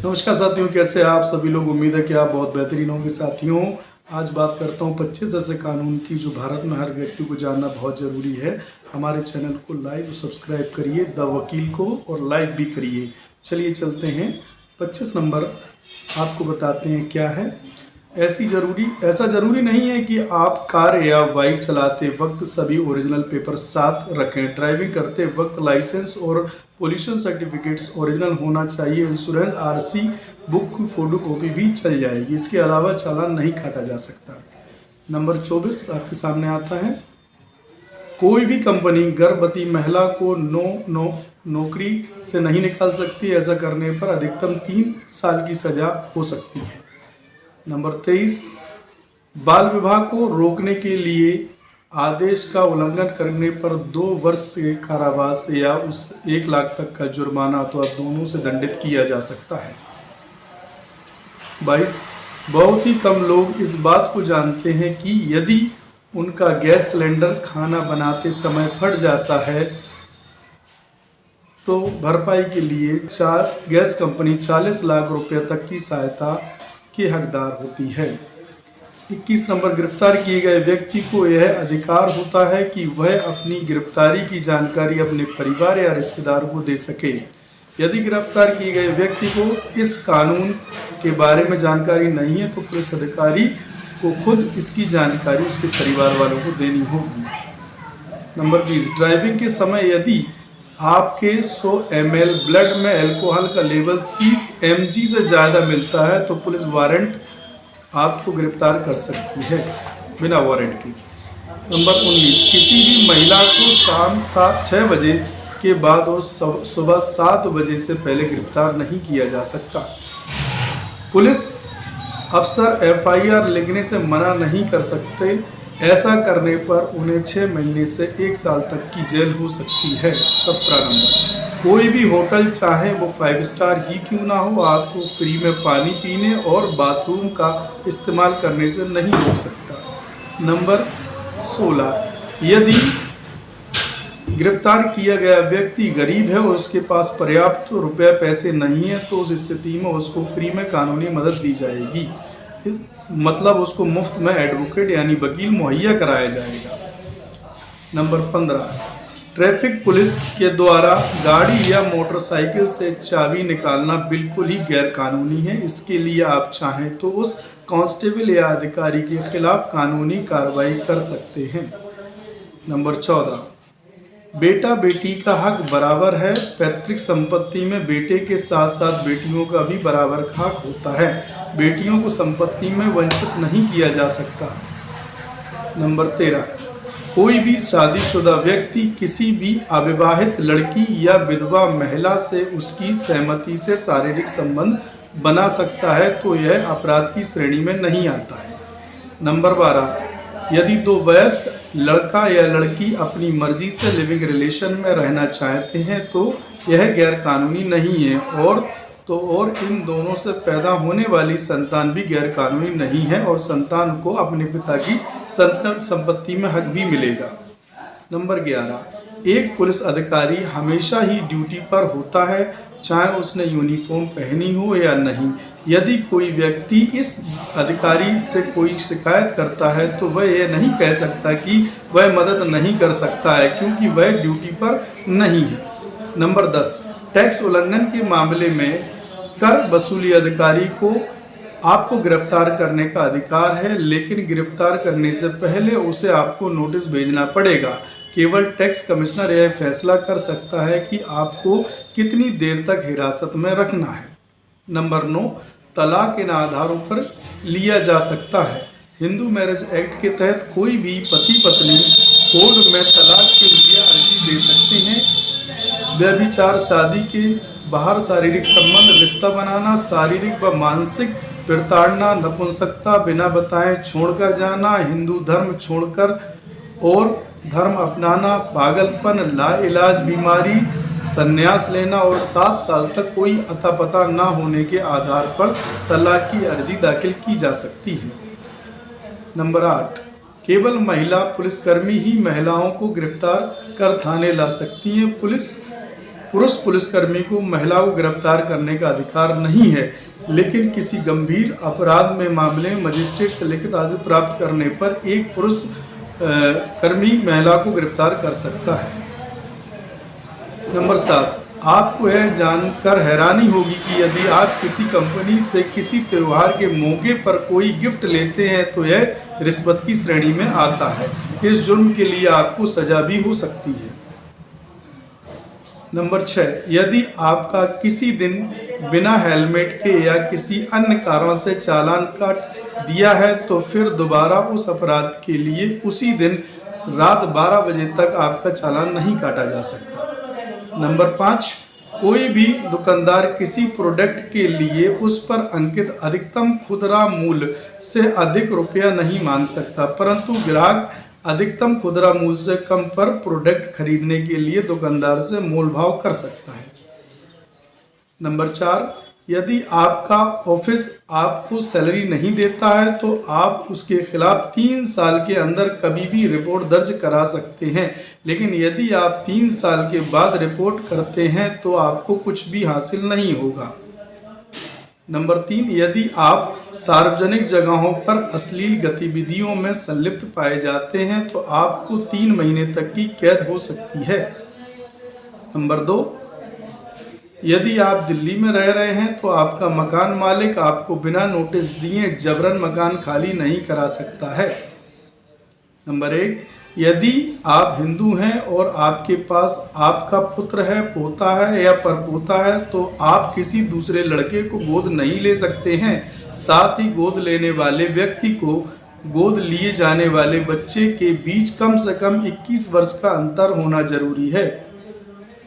नमस्कार साथियों, कैसे हैं आप सभी लोग। उम्मीद है कि आप बहुत बेहतरीन होंगे। साथियों, आज बात करता हूं 25 ऐसे कानून की जो भारत में हर व्यक्ति को जानना बहुत ज़रूरी है। हमारे चैनल को लाइक और सब्सक्राइब करिए, द वकील को, और लाइक भी करिए। चलिए चलते हैं। 25 नंबर आपको बताते हैं क्या है। ऐसा ज़रूरी नहीं है कि आप कार या बाइक चलाते वक्त सभी ओरिजिनल पेपर साथ रखें। ड्राइविंग करते वक्त लाइसेंस और पोल्यूशन सर्टिफिकेट्स ओरिजिनल होना चाहिए। इंश्योरेंस आरसी बुक की फोटो कॉपी भी चल जाएगी। इसके अलावा चालान नहीं काटा जा सकता। नंबर 24 आपके सामने आता है। कोई भी कंपनी गर्भवती महिला को नौकरी से नहीं निकाल सकती। ऐसा करने पर अधिकतम 3 साल की सजा हो सकती है। नंबर 23, बाल विवाह को रोकने के लिए आदेश का उल्लंघन करने पर 2 वर्ष से कारावास या उस 1 लाख तक का जुर्माना अथवा दोनों से दंडित किया जा सकता है। 22, बहुत ही कम लोग इस बात को जानते हैं कि यदि उनका गैस सिलेंडर खाना बनाते समय फट जाता है तो भरपाई के लिए गैस कंपनी 40 लाख रुपए तक की सहायता की हकदार होती है। 21 नंबर, गिरफ्तार किए गए व्यक्ति को यह अधिकार होता है कि वह अपनी गिरफ्तारी की जानकारी अपने परिवार या रिश्तेदार को दे सके। यदि गिरफ्तार किए गए व्यक्ति को इस कानून के बारे में जानकारी नहीं है तो पुलिस अधिकारी को खुद इसकी जानकारी उसके परिवार वालों को देनी होगी। नंबर 20, ड्राइविंग के समय यदि आपके 100 ml ब्लड में अल्कोहल का लेवल 30 mg से ज़्यादा मिलता है तो पुलिस वारंट आपको गिरफ्तार कर सकती है बिना वारंट के। नंबर 19, किसी भी महिला को शाम 6 बजे के बाद और सुबह 7 बजे से पहले गिरफ्तार नहीं किया जा सकता। पुलिस अफसर FIR लिखने से मना नहीं कर सकते। ऐसा करने पर उन्हें 6 महीने से 1 साल तक की जेल हो सकती है। 17 नंबर, कोई भी होटल चाहे वो 5 स्टार ही क्यों ना हो, आपको फ्री में पानी पीने और बाथरूम का इस्तेमाल करने से नहीं रोक सकता। नंबर 16, यदि गिरफ्तार किया गया व्यक्ति गरीब है और उसके पास पर्याप्त पैसे नहीं है तो उस स्थिति में उसको फ्री में कानूनी मदद दी जाएगी। मतलब उसको मुफ्त में एडवोकेट यानी वकील मुहैया कराया जाएगा। नंबर 15, ट्रैफिक पुलिस के द्वारा गाड़ी या मोटरसाइकिल से चाबी निकालना बिल्कुल ही गैर कानूनी है। इसके लिए आप चाहें तो उस कांस्टेबल या अधिकारी के खिलाफ कानूनी कार्रवाई कर सकते हैं। नंबर 14, बेटा बेटी का हक बराबर है। पैतृक संपत्ति में बेटे के साथ साथ बेटियों का भी बराबर हक होता है। बेटियों को संपत्ति में वंचित नहीं किया जा सकता। नंबर 13, कोई भी शादीशुदा व्यक्ति किसी भी अविवाहित लड़की या विधवा महिला से उसकी सहमति से शारीरिक संबंध बना सकता है तो यह अपराध की श्रेणी में नहीं आता है। नंबर 12, यदि 2 वयस्क लड़का या लड़की अपनी मर्जी से लिविंग रिलेशन में रहना चाहते हैं तो यह गैर कानूनी नहीं है और इन दोनों से पैदा होने वाली संतान भी गैर कानूनी नहीं है और संतान को अपने पिता की संपत्ति में हक भी मिलेगा। नंबर 11, एक पुलिस अधिकारी हमेशा ही ड्यूटी पर होता है चाहे उसने यूनिफॉर्म पहनी हो या नहीं। यदि कोई व्यक्ति इस अधिकारी से कोई शिकायत करता है तो वह यह नहीं कह सकता कि वह मदद नहीं कर सकता है क्योंकि वह ड्यूटी पर नहीं है। नंबर 10, टैक्स उल्लंघन के मामले में कर वसूली अधिकारी को आपको गिरफ्तार करने का अधिकार है, लेकिन गिरफ्तार करने से पहले उसे आपको नोटिस भेजना पड़ेगा। केवल टैक्स कमिश्नर यह फैसला कर सकता है कि आपको कितनी देर तक हिरासत में रखना है। नंबर 9, तलाक इन आधारों पर लिया जा सकता है। हिंदू मैरिज एक्ट के तहत कोई भी पति पत्नी कोर्ट में तलाक के लिए अर्जी दे सकते हैं। व्यभिचार, शादी के बाहर शारीरिक संबंध, रिश्ता बनाना, शारीरिक व मानसिक प्रताड़ना, नपुंसकता, बिना बताए छोड़कर जाना, हिंदू धर्म छोड़कर और धर्म अपनाना, पागलपन, लाइलाज बीमारी, संन्यास लेना और 7 साल तक कोई अता पता न होने के आधार पर तलाक की अर्जी दाखिल की जा सकती है। नंबर 8, केवल महिला पुलिसकर्मी ही महिलाओं को गिरफ्तार कर थाने ला सकती हैं। पुरुष पुलिसकर्मी को महिला को गिरफ्तार करने का अधिकार नहीं है, लेकिन किसी गंभीर अपराध में मामले में मजिस्ट्रेट से लिखित आदेश प्राप्त करने पर एक पुरुष कर्मी महिला को गिरफ्तार कर सकता है। नंबर 7, आपको यह जानकर हैरानी होगी कि यदि आप किसी कंपनी से किसी त्योहार के मौके पर कोई गिफ्ट लेते हैं तो यह रिश्वत की श्रेणी में आता है। इस जुर्म के लिए आपको सजा भी हो सकती है। नंबर 6, यदि आपका किसी दिन बिना हेलमेट के या किसी अन्य कारण से चालान काट दिया है तो फिर दोबारा उस अपराध के लिए उसी दिन रात 12 बजे तक आपका चालान नहीं काटा जा सकता। नंबर 5, कोई भी दुकानदार किसी प्रोडक्ट के लिए उस पर अंकित अधिकतम खुदरा मूल्य से अधिक रुपया नहीं मांग सकता, परंतु ग्राहक अधिकतम खुदरा मूल्य से कम पर प्रोडक्ट खरीदने के लिए दुकानदार से मोल भाव कर सकता है। नंबर 4, यदि आपका ऑफिस आपको सैलरी नहीं देता है तो आप उसके खिलाफ 3 साल के अंदर कभी भी रिपोर्ट दर्ज करा सकते हैं, लेकिन यदि आप 3 साल के बाद रिपोर्ट करते हैं तो आपको कुछ भी हासिल नहीं होगा। नंबर 3, यदि आप सार्वजनिक जगहों पर अश्लील गतिविधियों में संलिप्त पाए जाते हैं तो आपको 3 महीने तक की कैद हो सकती है। नंबर 2, यदि आप दिल्ली में रह रहे हैं तो आपका मकान मालिक आपको बिना नोटिस दिए जबरन मकान खाली नहीं करा सकता है। नंबर 1, यदि आप हिंदू हैं और आपके पास आपका पुत्र है, पोता है या परपोता है तो आप किसी दूसरे लड़के को गोद नहीं ले सकते हैं। साथ ही गोद लेने वाले व्यक्ति को गोद लिए जाने वाले बच्चे के बीच कम से कम 21 वर्ष का अंतर होना जरूरी है।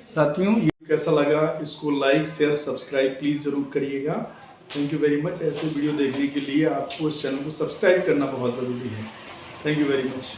साथियों, कैसा लगा इसको लाइक शेयर सब्सक्राइब प्लीज़ ज़रूर करिएगा। Thank you very much. ऐसे वीडियो देखने के लिए आपको इस चैनल को सब्सक्राइब करना बहुत ज़रूरी है। Thank you very much.